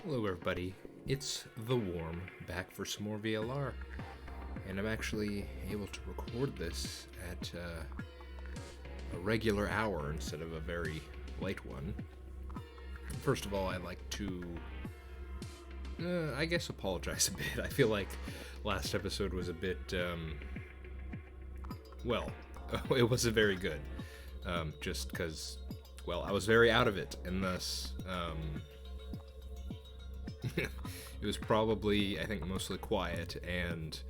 Hello everybody, it's The Worm, back for some more VLR, and I'm actually able to record this at a regular hour instead of a very late one. First of all, I'd like to, I guess, apologize a bit. I feel like last episode was a bit, well, it wasn't very good, just because, well, I was very out of it, and thus, it was probably, I think, mostly quiet and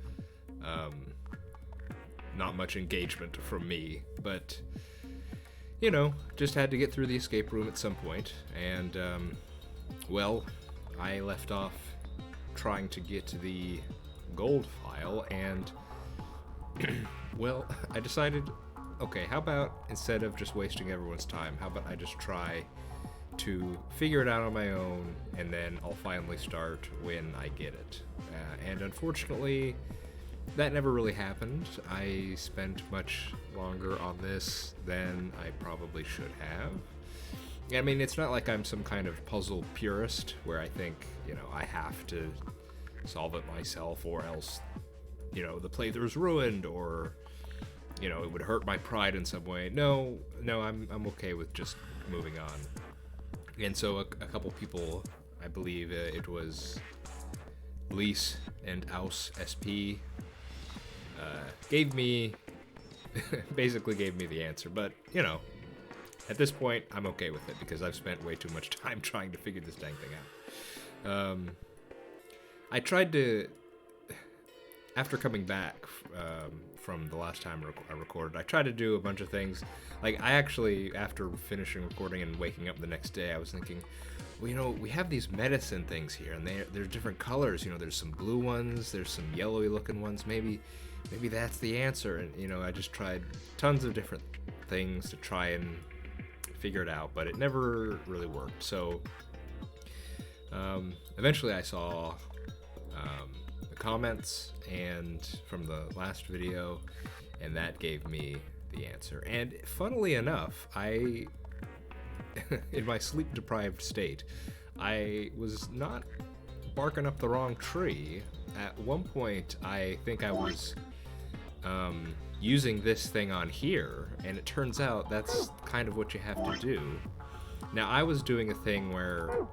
not much engagement from me, but you know, just had to get through the escape room at some point, and well, I left off trying to get to the gold file, and well, I decided, okay, how about instead of just wasting everyone's time, how about I just try to figure it out on my own, and then I'll finally start when I get it. And unfortunately, that never really happened. I spent much longer on this than I probably should have. I mean, it's not like I'm some kind of puzzle purist where I think, you know, I have to solve it myself or else, you know, the playthrough's ruined or, you know, it would hurt my pride in some way. No, I'm okay with just moving on. And so a couple people, I believe it was Lise and Aus SP, basically gave me the answer. But, you know, at this point, I'm okay with it because I've spent way too much time trying to figure this dang thing out. I tried to, after coming back from the last time I recorded, I tried to do a bunch of things. Like, I actually, after finishing recording and waking up the next day, I was thinking, well, you know, we have these medicine things here, and they're different colors. You know, there's some blue ones, there's some yellowy looking ones. Maybe that's the answer. And, you know, I just tried tons of different things to try and figure it out, but it never really worked. So, eventually I saw the comments and from the last video, and that gave me the answer. And funnily enough, I in my sleep deprived state, I was not barking up the wrong tree. At one point, I think I was using this thing on here, and it turns out that's kind of what you have to do. Now, I was doing a thing where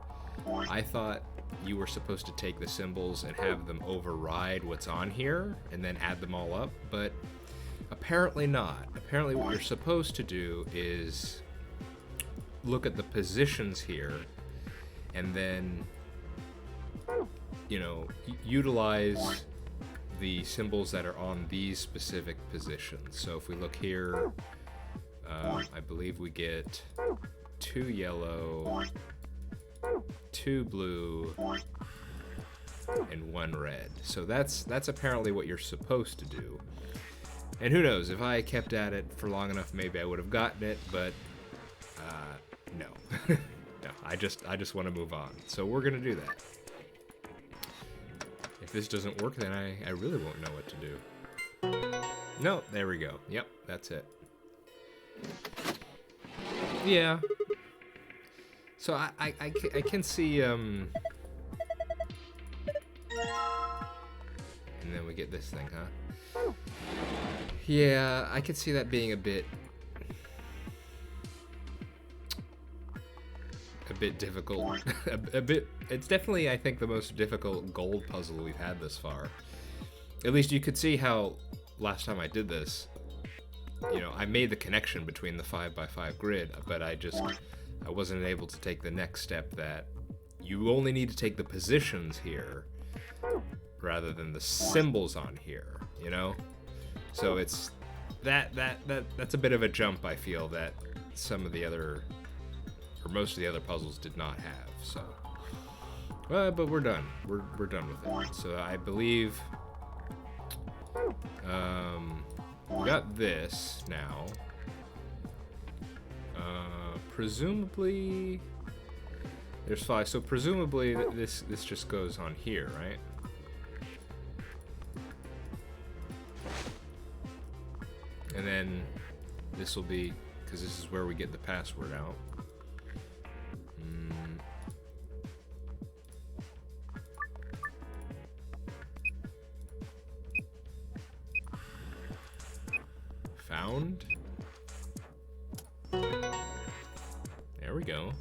I thought you were supposed to take the symbols and have them override what's on here and then add them all up, but apparently not. Apparently what you're supposed to do is look at the positions here and then, you know, utilize the symbols that are on these specific positions. So if we look here, I believe we get 2 yellow, 2 blue, and 1 red. So that's apparently what you're supposed to do. And who knows, if I kept at it for long enough, maybe I would have gotten it, but no. No, I just want to move on. So we're gonna do that. If this doesn't work, then I really won't know what to do. No, there we go. Yep, that's it. Yeah. So I can see, and then we get this thing, huh? Yeah, I could see that being a bit difficult. a bit, it's definitely, I think, the most difficult gold puzzle we've had this far. At least you could see how last time I did this, you know, I made the connection between the 5x5 grid, but I wasn't able to take the next step that you only need to take the positions here rather than the symbols on here, you know? So it's that's a bit of a jump, I feel, that some of the other, or most of the other puzzles did not have. So but we're done. We're done with it. So I believe we got this now. Presumably there's 5, so presumably this just goes on here, right? And then this will be, because this is where we get the password out. Found. There we go.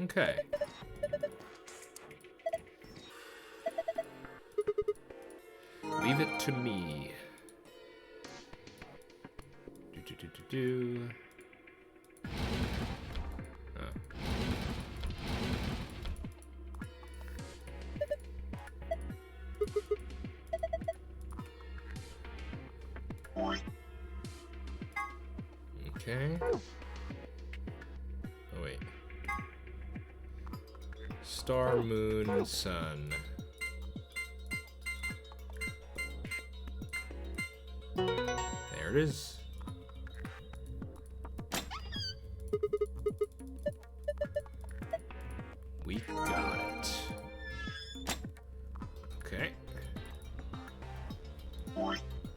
Okay. Leave it to me. Do. Okay. Oh, wait. Star, moon, sun. There it is. We got it. Okay.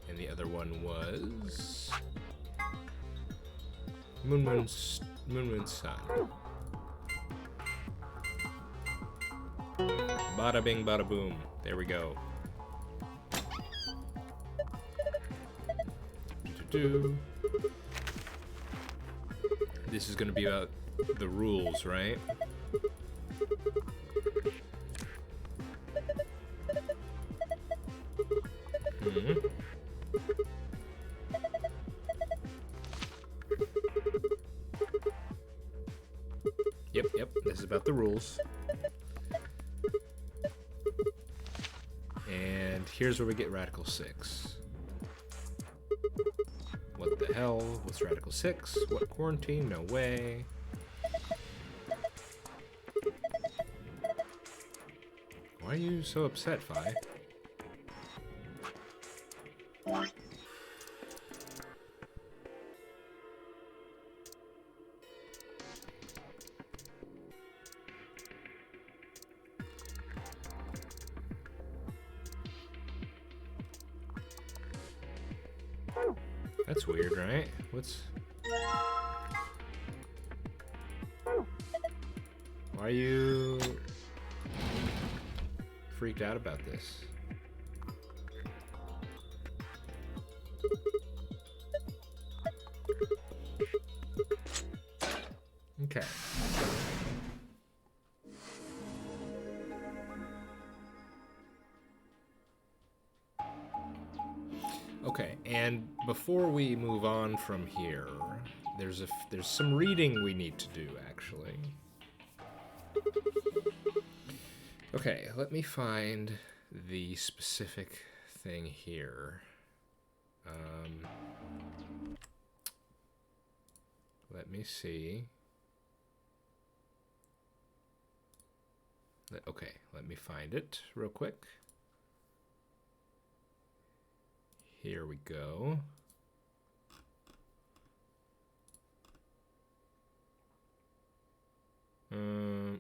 And the other one was Moon, Sun. Bada bing, bada boom. There we go. This is gonna be about the rules, right? Yep, this is about the rules. And here's where we get Radical 6. What the hell? What's Radical 6? What quarantine? No way. Why are you so upset, Fi? That's weird, right? What's... Why are you freaked out about this? Okay. Okay, and before we move on from here, there's some reading we need to do, actually. Okay, let me find the specific thing here. Let me see. Okay, let me find it real quick. Here we go.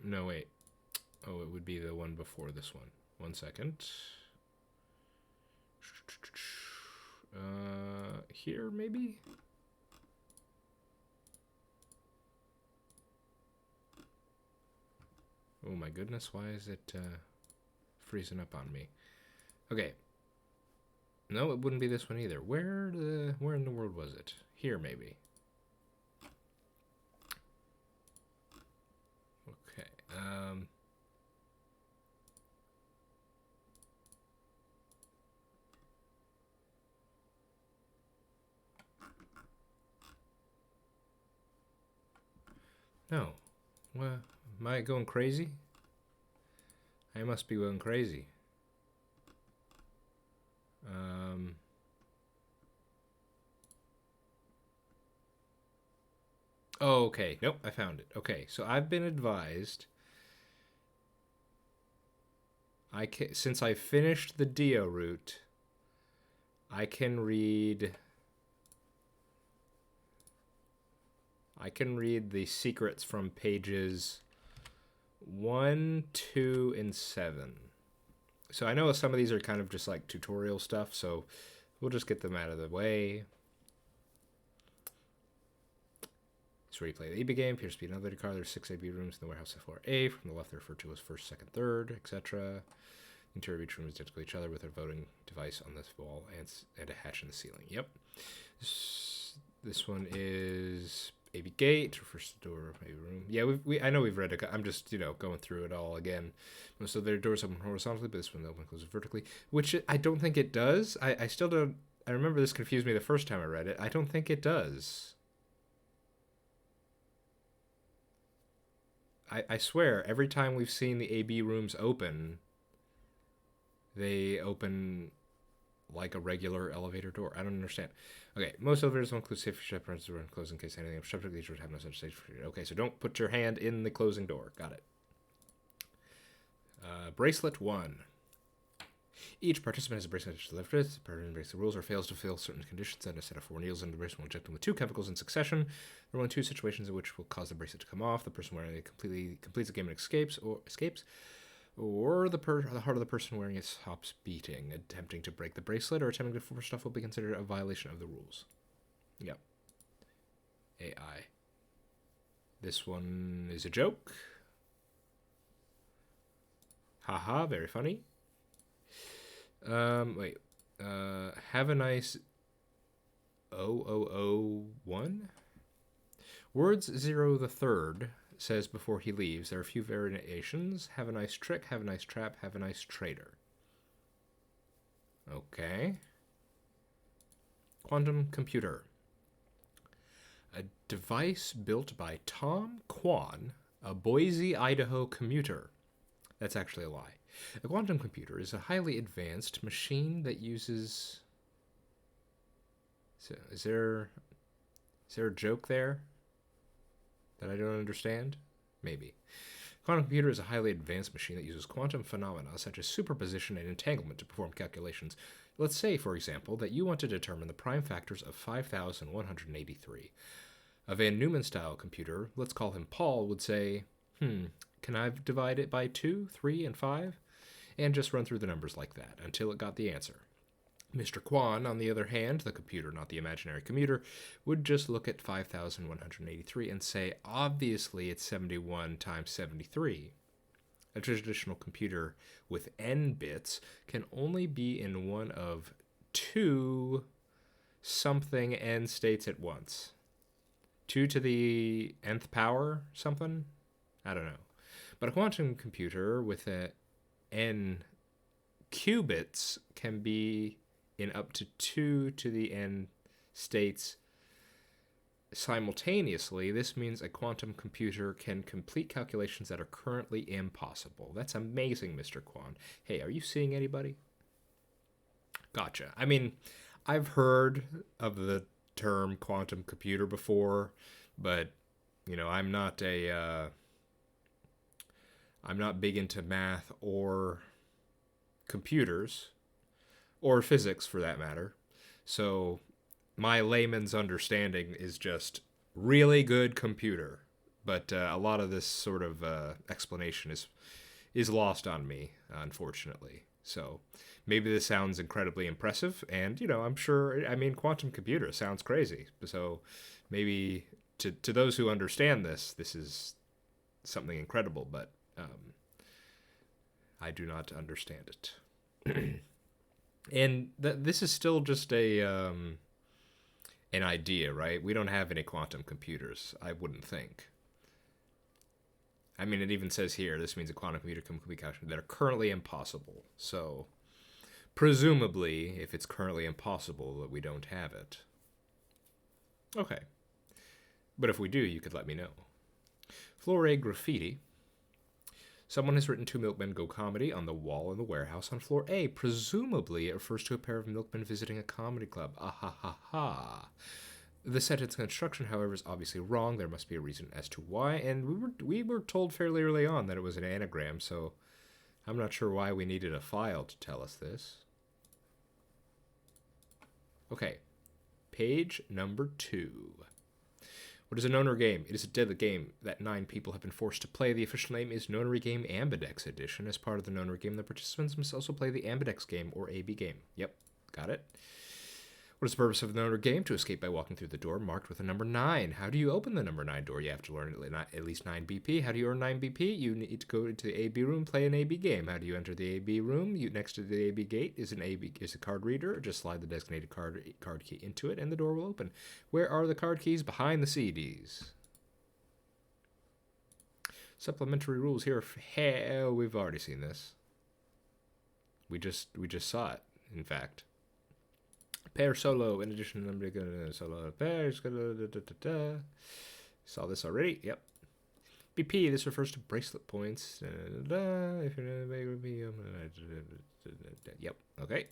No, wait. Oh, it would be the one before this one. 1 second. Here, maybe? Oh my goodness, why is it freezing up on me? Okay. No, it wouldn't be this one either. Where in the world was it? Here, maybe. Okay. No. Well, am I going crazy? I must be going crazy. Oh, okay. Nope, I found it. Okay, so I've been advised. Since I finished the Dio route, I can read the secrets from pages 1, 2, and 7. So I know some of these are kind of just like tutorial stuff, so we'll just get them out of the way. So where you play the AB game, appears to be an elevator car. There's 6 AB rooms in the warehouse at floor A. From the left, they're referred to as first, second, third, etc. The interior of each room is identical to each other with a voting device on this wall and a hatch in the ceiling. Yep. This one is AB gate, refers to door of AB room. Yeah, I know we've read it. I'm just, going through it all again. Most of their doors open horizontally, but this one opens and closes vertically, which I don't think it does. I still don't. I remember this confused me the first time I read it. I don't think it does. I swear, every time we've seen the AB rooms open, they open like a regular elevator door. I don't understand. Okay, most elevators don't include safety chaperones to close in case anything obstructed. These doors have no such safety. Okay, so don't put your hand in the closing door. Got it. Bracelet 1. Each participant has a bracelet to lift with. The participant breaks the rules or fails to fill certain conditions, and a set of 4 needles in the bracelet will inject them with 2 chemicals in succession. There are only 2 situations in which will cause the bracelet to come off. The person wearing it completes the game and escapes, or the heart of the person wearing it stops beating. Attempting to break the bracelet or attempting to force stuff will be considered a violation of the rules. Yep. AI. This one is a joke. Haha, very funny. Wait. Have a nice 0001? Words 0 the third says before he leaves. There are a few variations. Have a nice trick, have a nice trap, have a nice trader. Okay. Quantum computer. A device built by Tom Kwan, a Boise, Idaho commuter. That's actually a lie. A quantum computer is a highly advanced machine that uses... So, is there a joke there that I don't understand? Maybe. A quantum computer is a highly advanced machine that uses quantum phenomena such as superposition and entanglement to perform calculations. Let's say, for example, that you want to determine the prime factors of 5,183. A Van Neumann-style computer, let's call him Paul, would say, can I divide it by 2, 3, and 5? And just run through the numbers like that until it got the answer. Mr. Kwan, on the other hand, the computer, not the imaginary commuter, would just look at 5,183 and say, obviously it's 71 times 73. A traditional computer with n bits can only be in one of 2 something n states at once. 2 to the nth power something? I don't know. But a quantum computer with a n qubits can be in up to 2 to the n states simultaneously. This means a quantum computer can complete calculations that are currently impossible. That's amazing, Mr. Kwan. Hey, are you seeing anybody? Gotcha. I mean, I've heard of the term quantum computer before, but, I'm not big into math or computers, or physics for that matter. So my layman's understanding is just really good computer. But a lot of this sort of explanation is lost on me, unfortunately. So maybe this sounds incredibly impressive, and, I'm sure, quantum computer sounds crazy. So maybe to those who understand this is something incredible, but I do not understand it. And this is still just an idea, right? We don't have any quantum computers, I wouldn't think. It even says here, this means a quantum computer can complete calculations that are currently impossible. So, presumably, if it's currently impossible, that we don't have it. Okay. But if we do, you could let me know. Floor A graffiti. Someone has written 2 milkmen go comedy on the wall in the warehouse on floor A. Presumably, it refers to a pair of milkmen visiting a comedy club. Ah ha ha ha. The sentence construction, however, is obviously wrong. There must be a reason as to why, and we were told fairly early on that it was an anagram, so I'm not sure why we needed a file to tell us this. Okay, page number 2. What is a Nonary game? It is a deadly game that 9 people have been forced to play. The official name is Nonary Game Ambidex Edition. As part of the Nonary game, the participants must also play the Ambidex game or AB game. Yep, got it. What is the purpose of another game? To escape by walking through the door marked with a number 9. How do you open the number 9 door? You have to learn at least 9 BP. How do you earn 9 BP? You need to go into the AB room, play an AB game. How do you enter the AB room? Next to the AB gate is a card reader. Or just slide the designated card key into it, and the door will open. Where are the card keys? Behind the CDs. Supplementary rules here. Hell, we've already seen this. We just saw it, in fact. Pair solo, in addition to number solo pairs. Saw this already. Yep. BP, this refers to bracelet points. If you're yep. Okay.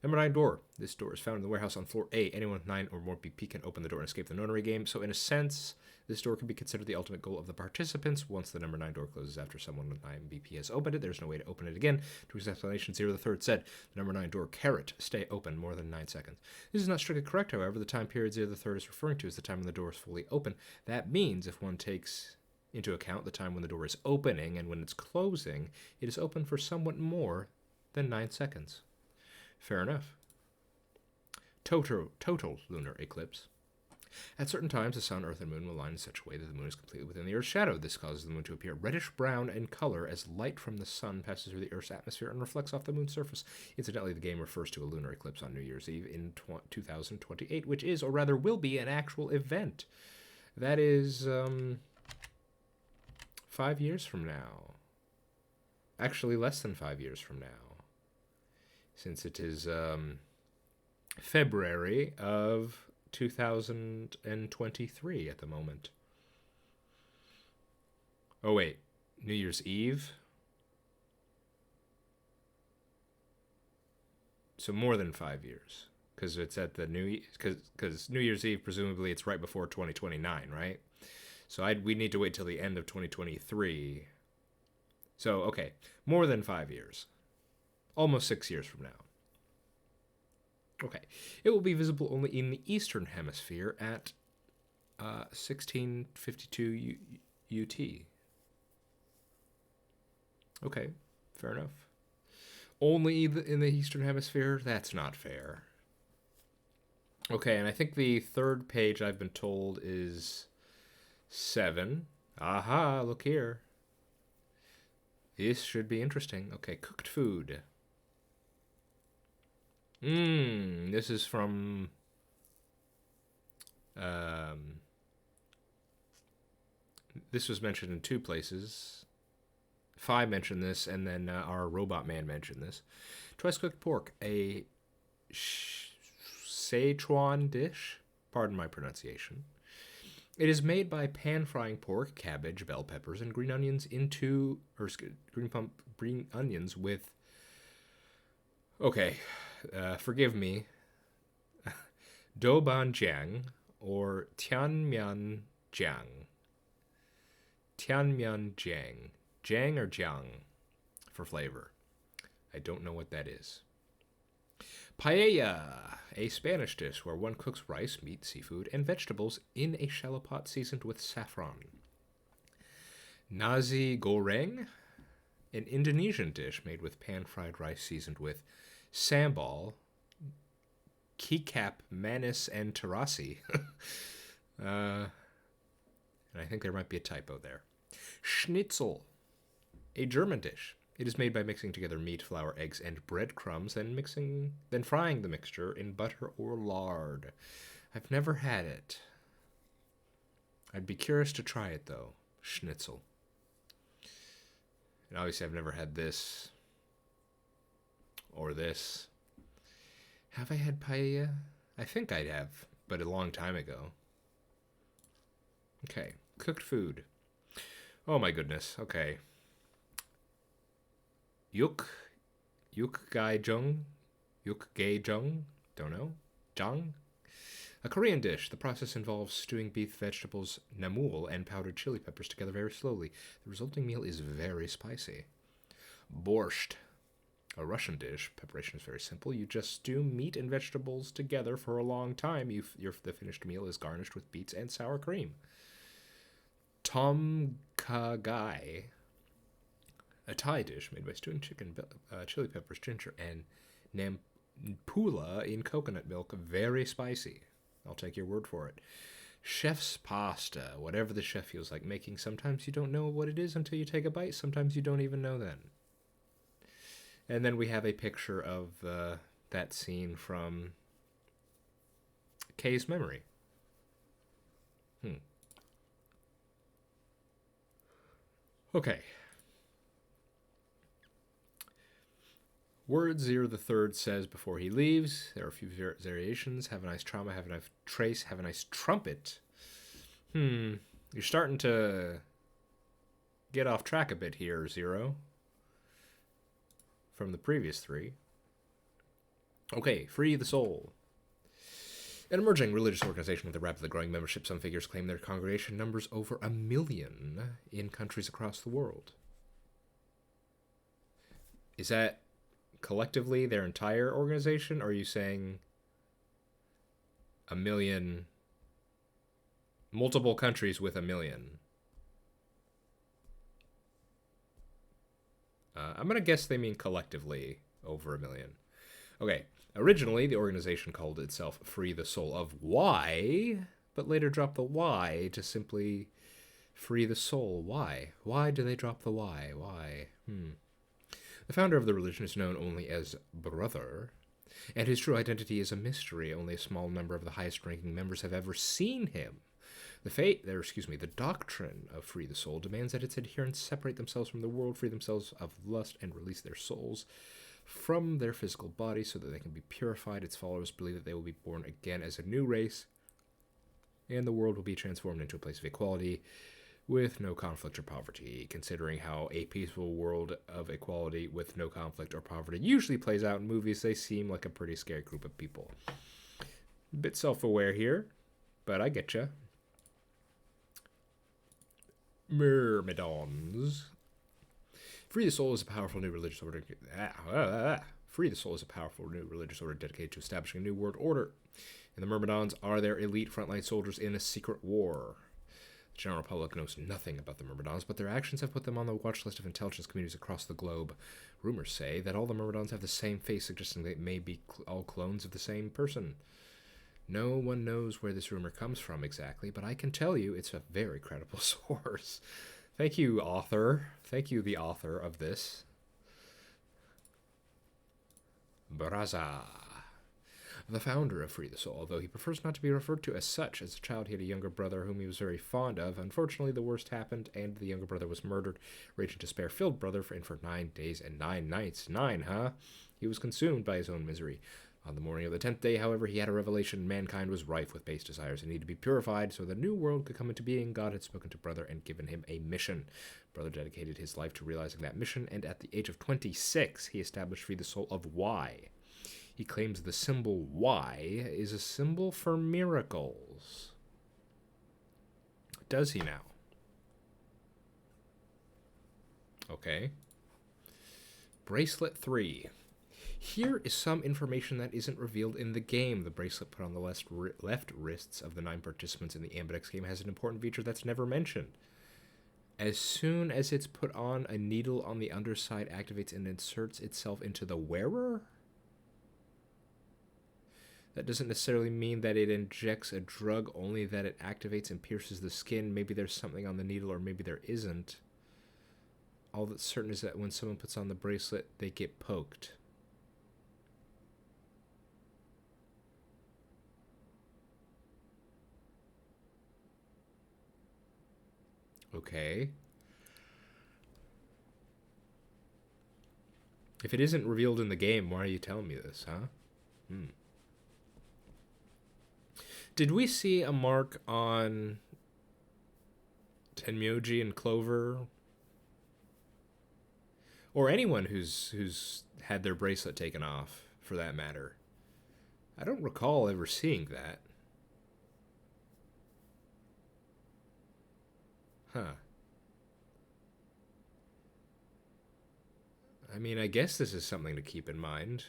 Number 9 door. This door is found in the warehouse on floor A. Anyone with 9 or more BP can open the door and escape the notary game. So in a sense, this door can be considered the ultimate goal of the participants. Once the number 9 door closes after someone with 9 BP has opened it, there's no way to open it again. To his explanation, Zero the Third said, the number 9 door, stay open more than 9 seconds. This is not strictly correct, however. The time period Zero the Third is referring to is the time when the door is fully open. That means if one takes into account the time when the door is opening and when it's closing, it is open for somewhat more than 9 seconds. Fair enough. Total lunar eclipse. At certain times, the sun, earth, and moon will align in such a way that the moon is completely within the Earth's shadow. This causes the moon to appear reddish-brown in color as light from the sun passes through the Earth's atmosphere and reflects off the moon's surface. Incidentally, the game refers to a lunar eclipse on New Year's Eve in 2028, which is, or rather will be, an actual event. That is, 5 years from now. Actually, less than 5 years from now. Since it is, February of 2023 at the moment. Oh wait, New Year's Eve? So more than 5 years, because it's at the because New Year's Eve, presumably it's right before 2029, right? So we need to wait till the end of 2023. So okay, more than 5 years, almost 6 years from now. Okay, it will be visible only in the Eastern Hemisphere at 1652 UT. Okay, fair enough. Only in the Eastern Hemisphere? That's not fair. Okay, and I think the third page I've been told is 7. Aha, look here. This should be interesting. Okay, cooked food. This is from this was mentioned in 2 places. Phi mentioned this, and then our robot man mentioned this. Twice cooked pork, a Sichuan dish. Pardon my pronunciation. It is made by pan-frying pork, cabbage, bell peppers, and green onions green onions with. Okay. Forgive me, doubanjiang or tianmianjiang. Tianmianjiang. Jiang or jiang for flavor. I don't know what that is. Paella, a Spanish dish where one cooks rice, meat, seafood, and vegetables in a shallow pot seasoned with saffron. Nasi goreng, an Indonesian dish made with pan-fried rice seasoned with sambal, kecap, manis, and terasi. And I think there might be a typo there. Schnitzel, a German dish. It is made by mixing together meat, flour, eggs, and breadcrumbs, then frying the mixture in butter or lard. I've never had it. I'd be curious to try it, though. Schnitzel. And obviously I've never had this. Or this. Have I had paella? I think I have, but a long time ago. Okay, cooked food. Oh my goodness, okay. Yuk gai jung? Yuk gai jung? Don't know. Jang? A Korean dish. The process involves stewing beef, vegetables, namul, and powdered chili peppers together very slowly. The resulting meal is very spicy. Borscht. A Russian dish. Preparation is very simple. You just stew meat and vegetables together for a long time. The finished meal is garnished with beets and sour cream. Tom Kha Gai. A Thai dish made by stewing chicken, chili peppers, ginger, and Pula in coconut milk, very spicy. I'll take your word for it. Chef's pasta, whatever the chef feels like making. Sometimes you don't know what it is until you take a bite. Sometimes you don't even know then. And then we have a picture of that scene from Kay's memory. Okay. Words Zero the Third says before he leaves. There are a few variations. Have a nice trauma, have a nice trace, have a nice trumpet. You're starting to get off track a bit here, Zero. From the previous three. Okay, Free the Soul. An emerging religious organization with a rapidly growing membership, some figures claim their congregation numbers over 1 million in countries across the world. Is that collectively their entire organization, or are you saying 1 million, multiple countries with 1 million? I'm going to guess they mean collectively over 1 million. Okay, originally the organization called itself Free the Soul of Y, but later dropped the Y to simply Free the Soul. Why? Why do they drop the Y? Why? The founder of the religion is known only as Brother, and his true identity is a mystery. Only a small number of the highest-ranking members have ever seen him. The doctrine of Free the Soul demands that its adherents separate themselves from the world, free themselves of lust, and release their souls from their physical body so that they can be purified. Its followers believe that they will be born again as a new race, and the world will be transformed into a place of equality with no conflict or poverty. Considering how a peaceful world of equality with no conflict or poverty usually plays out in movies, they seem like a pretty scary group of people. A bit self-aware here, but I get ya. Myrmidons. Free the Soul is a powerful new religious order. Free the Soul is a powerful new religious order dedicated to establishing a new world order. And the Myrmidons are their elite frontline soldiers in a secret war. The general public knows nothing about the Myrmidons, but their actions have put them on the watch list of intelligence communities across the globe. Rumors say that all the Myrmidons have the same face, suggesting they may be all clones of the same person. No one knows where this rumor comes from exactly, but I can tell you it's a very credible source. Thank you, author. Thank you, the author of this. Braza. The founder of Free the Soul, although he prefers not to be referred to as such. As a child, he had a younger brother whom he was very fond of. Unfortunately, the worst happened, and the younger brother was murdered. Raging despair filled brother for 9 days and 9 nights. 9, huh? He was consumed by his own misery. On the morning of the 10th day, however, he had a revelation. Mankind was rife with base desires and needed to be purified so the new world could come into being. God had spoken to Brother and given him a mission. Brother dedicated his life to realizing that mission, and at the age of 26, he established Free the Soul of Y. He claims the symbol Y is a symbol for miracles. Does he now? Okay. Bracelet 3. Here is some information that isn't revealed in the game. The bracelet put on the left wrists of the 9 participants in the Ambidex game has an important feature that's never mentioned. As soon as it's put on, a needle on the underside activates and inserts itself into the wearer? That doesn't necessarily mean that it injects a drug, only that it activates and pierces the skin. Maybe there's something on the needle, or maybe there isn't. All that's certain is that when someone puts on the bracelet, they get poked. Okay. If it isn't revealed in the game, why are you telling me this, huh? Did we see a mark on Tenmyoji and Clover? Or anyone who's had their bracelet taken off, for that matter? I don't recall ever seeing that. Huh. I mean, I guess this is something to keep in mind.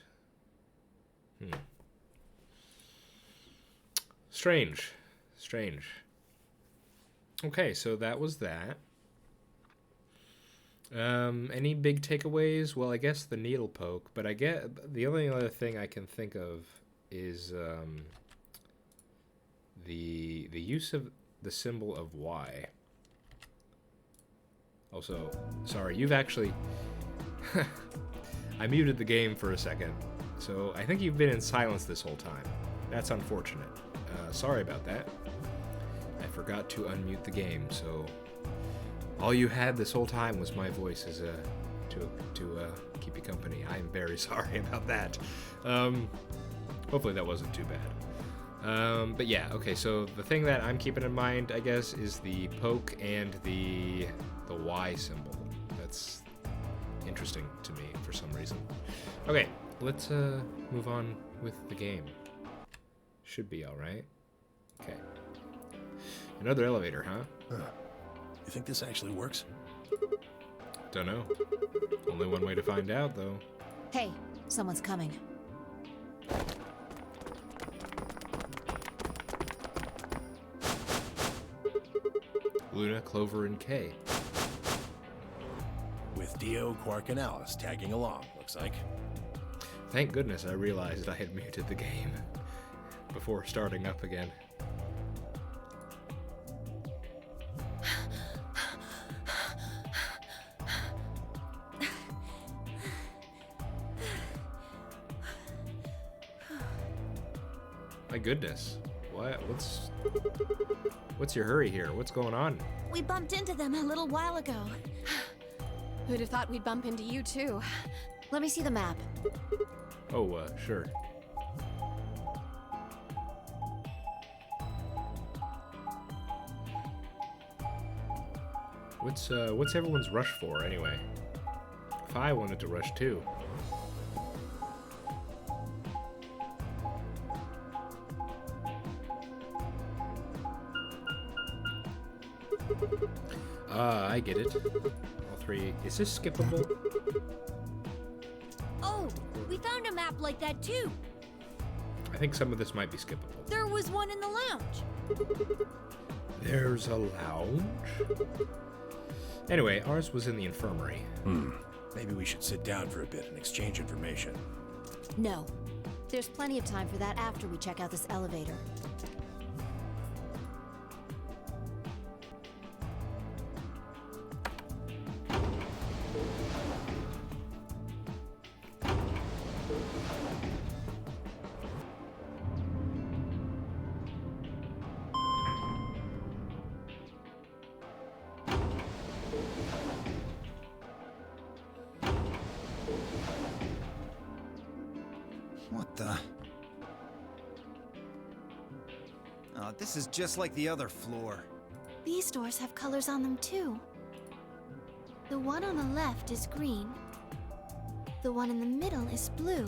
Strange. Okay, so that was that. Any big takeaways? Well, I guess the needle poke, but I get the only other thing I can think of is the use of the symbol of Y. Also, sorry, you've actually I muted the game for a second, so I think you've been in silence this whole time. That's unfortunate. Sorry about that. I forgot to unmute the game, so all you had this whole time was my voice as to keep you company. I am very sorry about that. Hopefully that wasn't too bad. But yeah, okay, so the thing that I'm keeping in mind, I guess, is the poke and the Y symbol. That's interesting to me for some reason. Okay, let's move on with the game. Should be alright. Okay. Another elevator, huh? You think this actually works? Don't know. Only one way to find out, though. Hey, someone's coming. Luna, Clover, and Kay. With Dio, Quark, and Alice tagging along, looks like. Thank goodness I realized I had muted the game before starting up again. My goodness. What's your hurry here? What's going on? We bumped into them a little while ago. Who'd have thought we'd bump into you, too? Let me see the map. Oh, sure. What's everyone's rush for, anyway? If I wanted to rush too. I get it. All three. Is this skippable? Oh, we found a map like that too. I think some of this might be skippable. There was one in the lounge. There's a lounge? Anyway, ours was in the infirmary. Maybe we should sit down for a bit and exchange information. No. There's plenty of time for that after we check out this elevator. What the? Oh, this is just like the other floor. These doors have colors on them too. The one on the left is green. The one in the middle is blue.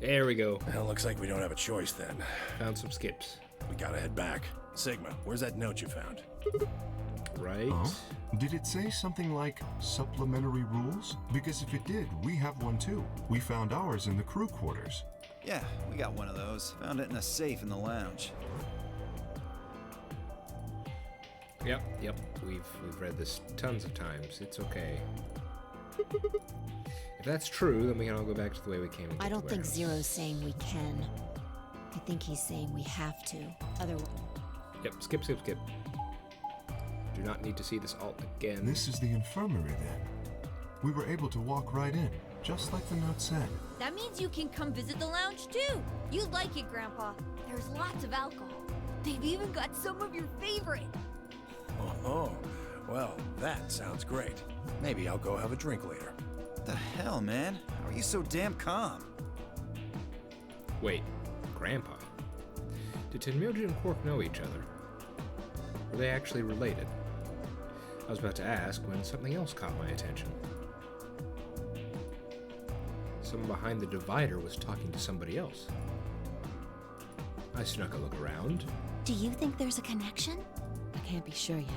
There we go. Well, looks like we don't have a choice then. Found some skips. We gotta head back. Sigma, where's that note you found? Right? Huh? Did it say something like supplementary rules? Because if it did, we have one too. We found ours in the crew quarters. Yeah, we got one of those. Found it in a safe in the lounge. Yep. We've read this tons of times. It's okay. If that's true, then we can all go back to the way we came. I don't think Zero's saying we can. I think he's saying we have to. Otherwise. Yep, skip. Do not need to see this alt again. This is the infirmary then. We were able to walk right in, just like the note said. That means you can come visit the lounge too. You'd like it, Grandpa. There's lots of alcohol. They've even got some of your favorite. Oh, well, that sounds great. Maybe I'll go have a drink later. What the hell, man? How are you so damn calm? Wait, Grandpa? Did Tenmyoji and Quark know each other? Were they actually related? I was about to ask when something else caught my attention. Someone behind the divider was talking to somebody else. I snuck a look around. Do you think there's a connection? I can't be sure yet,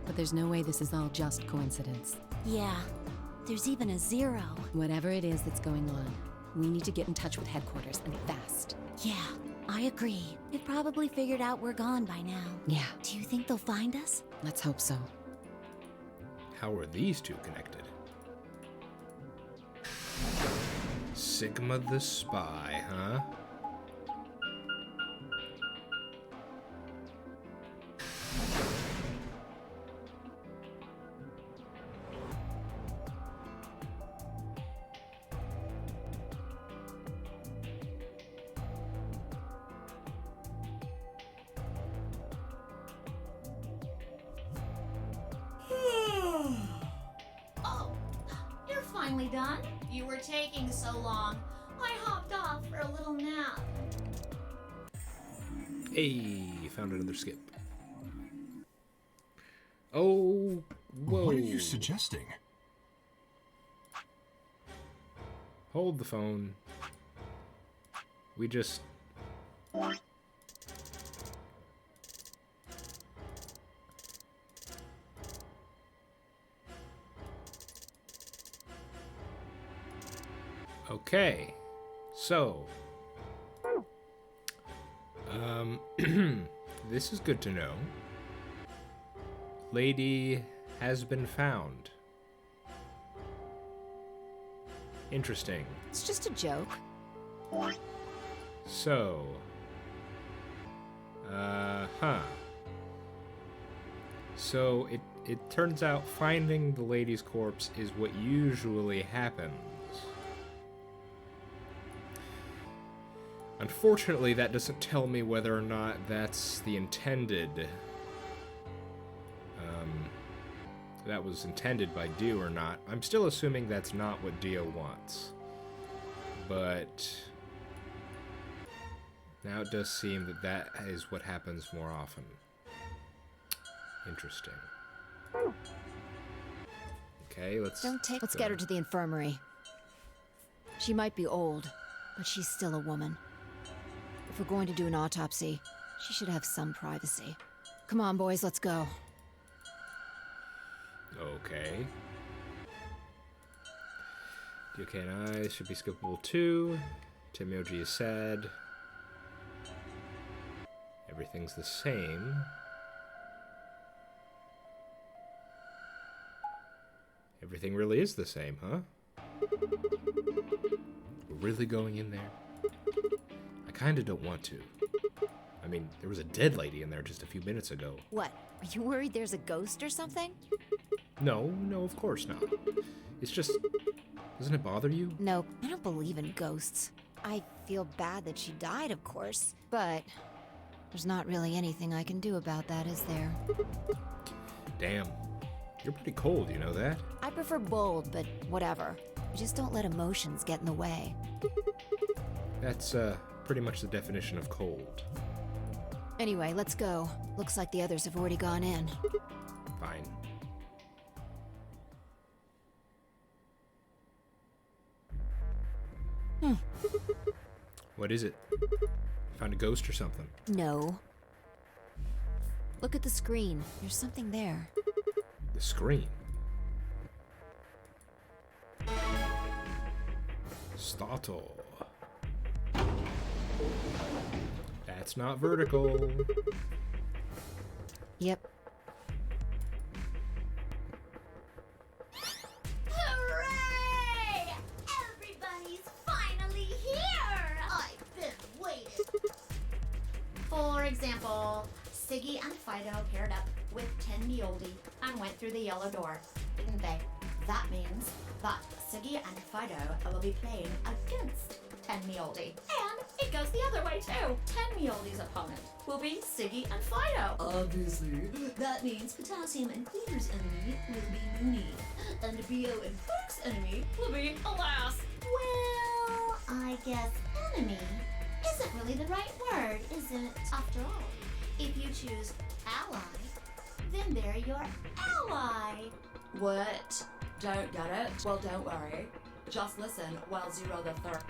but there's no way this is all just coincidence. Yeah. There's even a Zero. Whatever it is that's going on, we need to get in touch with headquarters, and fast. Yeah, I agree. They've probably figured out we're gone by now. Yeah, Do you think they'll find us? let's hope so. How are these two connected? Sigma the Spy, huh? Oh, you're finally done? You were taking so long. I hopped off for a little nap. Hey, found another skip. Oh, whoa. What are you suggesting? Hold the phone. We just... Okay, so... this is good to know. Lady has been found. Interesting. It's just a joke. So... So it turns out finding the lady's corpse is what usually happens. Unfortunately, that doesn't tell me whether or not that's the intended... that was intended by Dio or not. I'm still assuming that's not what Dio wants. But... now it does seem that that is what happens more often. Interesting. Okay, let's Get her to the infirmary. She might be old, but she's still a woman. If we're going to do an autopsy, she should have some privacy. Come on, boys, let's go. Okay. DOK and I should be skippable too. Timyoji is sad. Everything's the same. Everything really is the same, huh? We're really going in there? I kinda don't want to. I mean, there was a dead lady in there just a few minutes ago. What? Are you worried there's a ghost or something? No, of course not. It's just... doesn't it bother you? No, I don't believe in ghosts. I feel bad that she died, of course, but there's not really anything I can do about that, is there? Damn. You're pretty cold, you know that? I prefer bold, but whatever. Just don't let emotions get in the way. That's, pretty much the definition of cold. Anyway, let's go. Looks like the others have already gone in. Fine. What is it? Found a ghost or something? No. Look at the screen. There's something there. The screen. Stato. That's not vertical. Yep. Hooray! Everybody's finally here! I've been waiting. For example, Siggy and Fido paired up with Tenmyoldi and went through the yellow door, didn't they? That means that Siggy and Fido will be playing against Tenmyoldi. And it goes the other way too. Tenmyoldi's opponent will be Siggy and Fido. Obviously, that means Potassium and Cleaver's enemy will be Mooney. And Bio and Fork's enemy will be Alas. Well, I guess enemy isn't really the right word, is it? After all, if you choose ally, then they're your ally. What? Don't get it? Well, don't worry. Just listen while Zero the Third.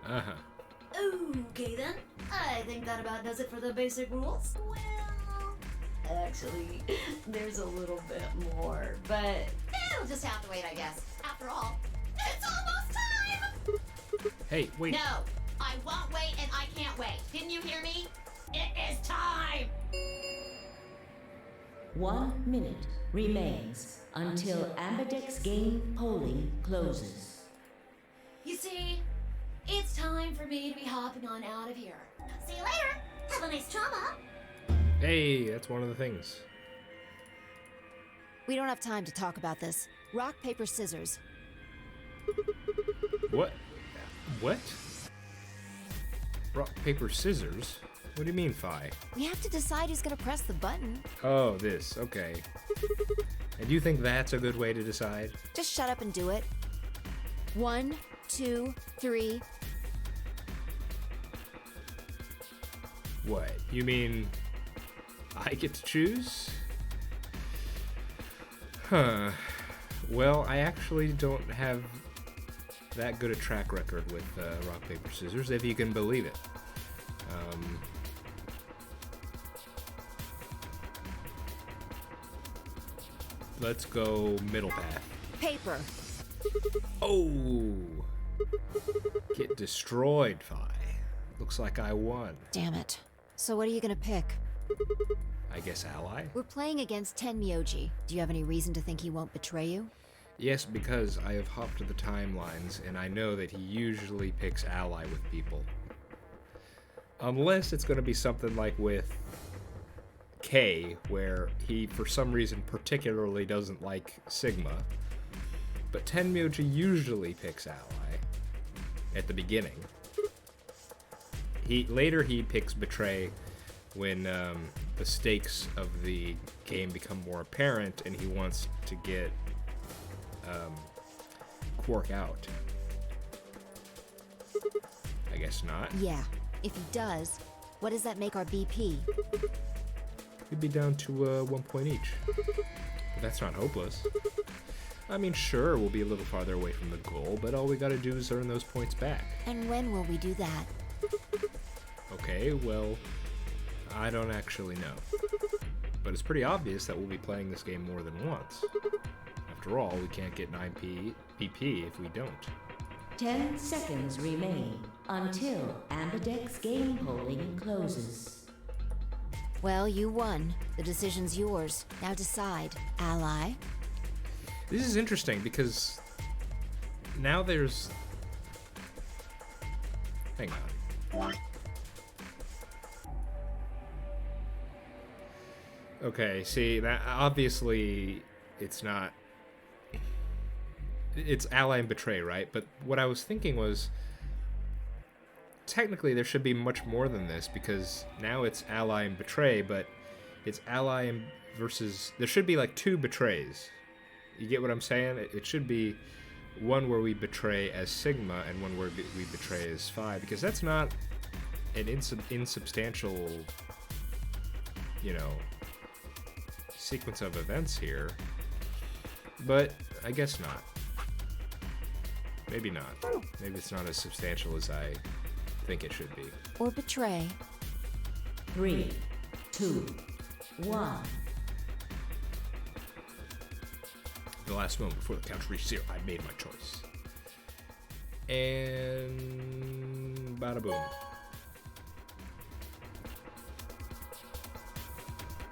Uh-huh. Okay then. I think that about does it for the basic rules. Well, actually, there's a little bit more, but it'll just have to wait, I guess. After all, it's almost time! Hey, wait. No, I won't wait and I can't wait. Didn't you hear me? It is time! 1 minute remains until Ambidex game polling closes. You see, it's time for me to be hopping on out of here. See you later. Have a nice trauma. Hey, that's one of the things. We don't have time to talk about this. Rock, paper, scissors. What? What? Rock, paper, scissors? What do you mean, Fi? We have to decide who's gonna press the button. Oh, this. Okay. And do you think that's a good way to decide? Just shut up and do it. 1, 2, 3. What? You mean I get to choose? Huh. Well, I actually don't have that good a track record with rock, paper, scissors, if you can believe it. Let's go middle path. Paper. Oh! Get destroyed, Fi. Looks like I won. Damn it. So what are you gonna pick? I guess ally? We're playing against Tenmyoji. Do you have any reason to think he won't betray you? Yes, because I have hopped the timelines, and I know that he usually picks ally with people. Unless it's going to be something like with K, where he, for some reason, particularly doesn't like Sigma. But Tenmyoji usually picks ally at the beginning. Later he picks betray when the stakes of the game become more apparent and he wants to get Quark out. I guess not. Yeah. If he does, what does that make our BP? We'd be down to 1 point each. But that's not hopeless. I mean, sure, we'll be a little farther away from the goal, but all we gotta do is earn those points back. And when will we do that? Okay, well, I don't actually know. But it's pretty obvious that we'll be playing this game more than once. After all, we can't get 9 BP if we don't. 10 seconds remain until Ambidex game polling closes. Well, you won. The decision's yours. Now decide. Ally? This is interesting because now there's... Hang on. Okay, see, that obviously it's not... It's ally and betray, right? But what I was thinking was, technically there should be much more than this, because now it's ally and betray, but it's ally and versus... There should be like 2 betrays. You get what I'm saying? It should be one where we betray as Sigma and one where we betray as Phi, because that's not an insubstantial, you know, sequence of events here. But I guess not. Maybe not. Maybe it's not as substantial as I think it should be. Or betray. 3, 2, 1. The last moment before the couch reached 0, I made my choice. And bada boom.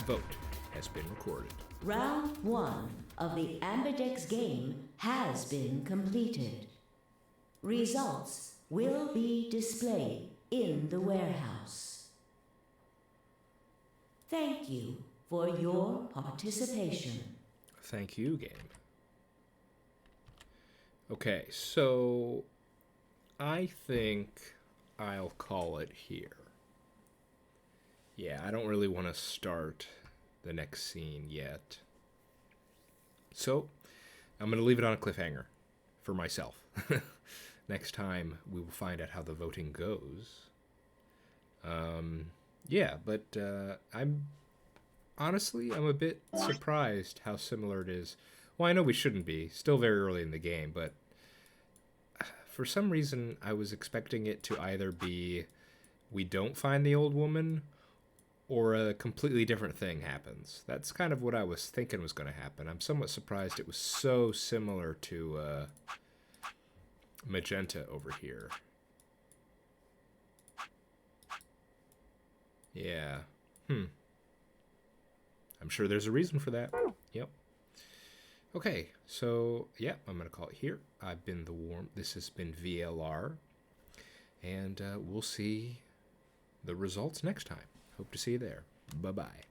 Vote has been recorded. Round 1 of the Ambidex game has been completed. Results will be displayed in the warehouse. Thank you for your participation. Thank you, game. Okay, so I think I'll call it here. Yeah, I don't really want to start the next scene yet. So, I'm going to leave it on a cliffhanger for myself. Next time, we will find out how the voting goes. Yeah, but I'm a bit surprised how similar it is. Well, I know we shouldn't be. Still very early in the game, but for some reason, I was expecting it to either be we don't find the old woman or a completely different thing happens. That's kind of what I was thinking was going to happen. I'm somewhat surprised it was so similar to Magenta over here. Yeah. I'm sure there's a reason for that. Yep. Okay, so yeah, I'm gonna call it here. I've been the Warm. This has been VLR, and we'll see the results next time. Hope to see you there. Bye bye.